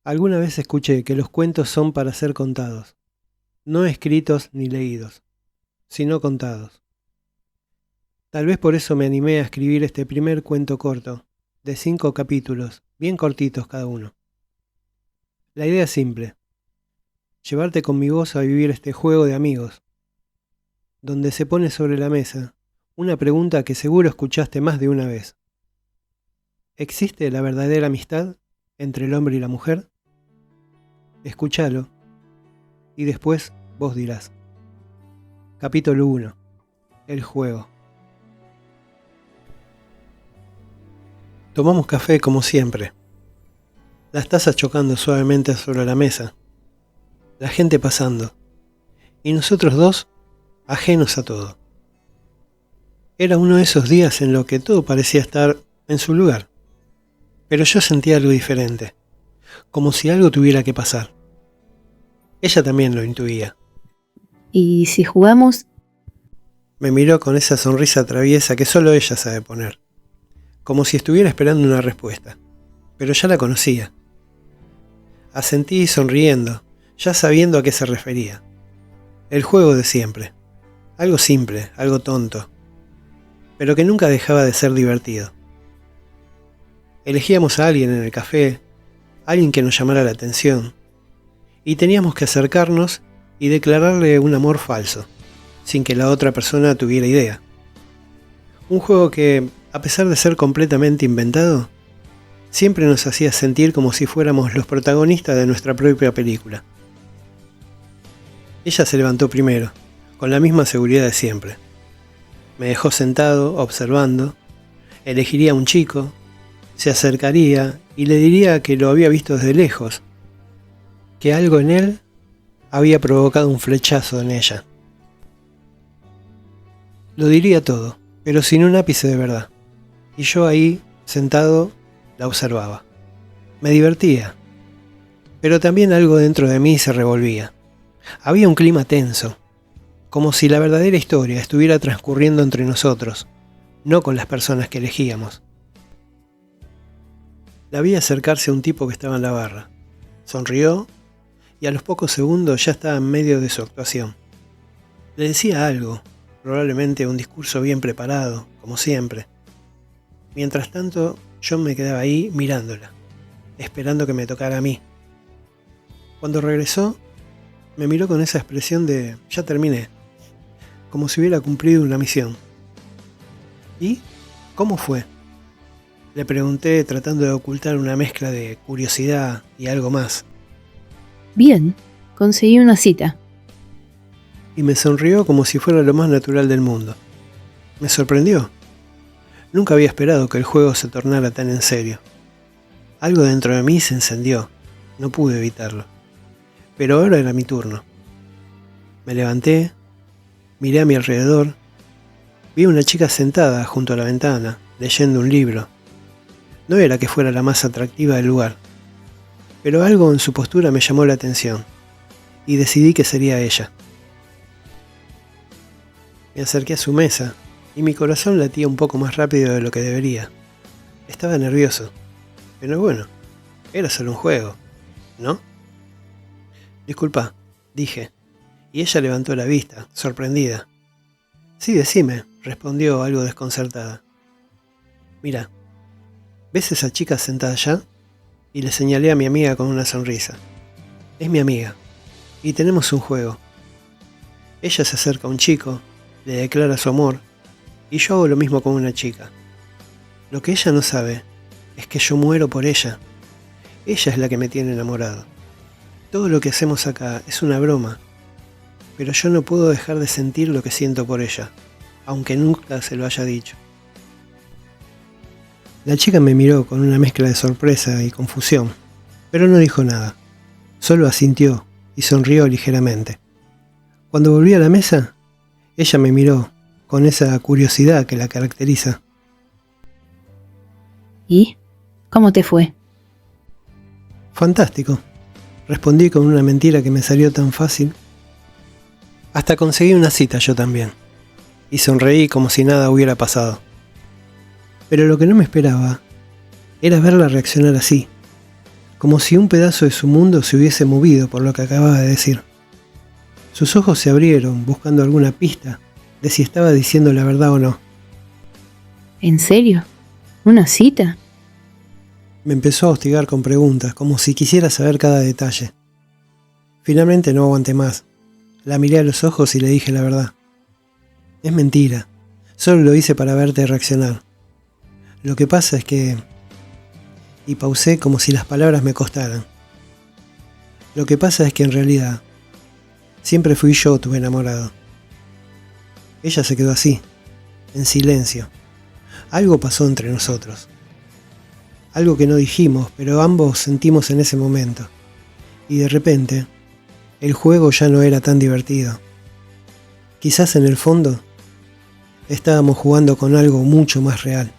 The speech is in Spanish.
Alguna vez escuché que los cuentos son para ser contados, no escritos ni leídos, sino contados. Tal vez por eso me animé a escribir este primer cuento corto, de 5 capítulos, bien cortitos cada uno. La idea es simple: llevarte con mi voz a vivir este juego de amigos, donde se pone sobre la mesa una pregunta que seguro escuchaste más de una vez. ¿Existe la verdadera amistad entre el hombre y la mujer? Escúchalo y después vos dirás. Capítulo 1. El juego. Tomamos café como siempre. Las tazas chocando suavemente sobre la mesa. La gente pasando. Y nosotros dos, ajenos a todo. Era uno de esos días en los que todo parecía estar en su lugar. Pero yo sentía algo diferente. Como si algo tuviera que pasar. Ella también lo intuía. ¿Y si jugamos? Me miró con esa sonrisa traviesa que solo ella sabe poner. Como si estuviera esperando una respuesta. Pero ya la conocía. Asentí sonriendo, ya sabiendo a qué se refería. El juego de siempre. Algo simple, algo tonto. Pero que nunca dejaba de ser divertido. Elegíamos a alguien en el café, alguien que nos llamara la atención. Y teníamos que acercarnos y declararle un amor falso, sin que la otra persona tuviera idea. Un juego que, a pesar de ser completamente inventado, siempre nos hacía sentir como si fuéramos los protagonistas de nuestra propia película. Ella se levantó primero, con la misma seguridad de siempre. Me dejó sentado, observando. Elegiría a un chico, se acercaría y le diría que lo había visto desde lejos, que algo en él había provocado un flechazo en ella. Lo diría todo, pero sin un ápice de verdad. Y yo ahí, sentado, la observaba. Me divertía, pero también algo dentro de mí se revolvía. Había un clima tenso, como si la verdadera historia estuviera transcurriendo entre nosotros, no con las personas que elegíamos. La vi acercarse a un tipo que estaba en la barra. Sonrió y a los pocos segundos ya estaba en medio de su actuación. Le decía algo, probablemente un discurso bien preparado, como siempre. Mientras tanto, yo me quedaba ahí mirándola, esperando que me tocara a mí. Cuando regresó, me miró con esa expresión de ya terminé, como si hubiera cumplido una misión. ¿Y cómo fue?, le pregunté, tratando de ocultar una mezcla de curiosidad y algo más. Bien, conseguí una cita. Y me sonrió como si fuera lo más natural del mundo. Me sorprendió. Nunca había esperado que el juego se tornara tan en serio. Algo dentro de mí se encendió. No pude evitarlo. Pero ahora era mi turno. Me levanté, miré a mi alrededor. Vi a una chica sentada junto a la ventana, leyendo un libro. No era que fuera la más atractiva del lugar, pero algo en su postura me llamó la atención, y decidí que sería ella. Me acerqué a su mesa, y mi corazón latía un poco más rápido de lo que debería. Estaba nervioso, pero bueno, era solo un juego, ¿no? Disculpa, dije, y ella levantó la vista, sorprendida. Sí, decime, respondió algo desconcertada. Mira, ¿ves esa chica sentada allá? Y le señalé a mi amiga con una sonrisa. Es mi amiga, y tenemos un juego. Ella se acerca a un chico, le declara su amor, y yo hago lo mismo con una chica. Lo que ella no sabe es que yo muero por ella. Ella es la que me tiene enamorado. Todo lo que hacemos acá es una broma, pero yo no puedo dejar de sentir lo que siento por ella, aunque nunca se lo haya dicho. La chica me miró con una mezcla de sorpresa y confusión, pero no dijo nada. Solo asintió y sonrió ligeramente. Cuando volví a la mesa, ella me miró con esa curiosidad que la caracteriza. ¿Y cómo te fue? Fantástico, respondí con una mentira que me salió tan fácil. Hasta conseguí una cita yo también, y sonreí como si nada hubiera pasado. Pero lo que no me esperaba era verla reaccionar así. como si un pedazo de su mundo se hubiese movido por lo que acababa de decir. Sus ojos se abrieron buscando alguna pista de si estaba diciendo la verdad o no. ¿En serio? ¿Una cita? Me empezó a hostigar con preguntas, como si quisiera saber cada detalle. Finalmente no aguanté más. La miré a los ojos y le dije la verdad. Es mentira. Solo lo hice para verte reaccionar. Lo que pasa es que... Y pausé como si las palabras me costaran. Lo que pasa es que en realidad siempre fui yo tu enamorado. Ella se quedó así, en silencio. Algo pasó entre nosotros. Algo que no dijimos, pero ambos sentimos en ese momento. Y de repente, el juego ya no era tan divertido. Quizás en el fondo, estábamos jugando con algo mucho más real.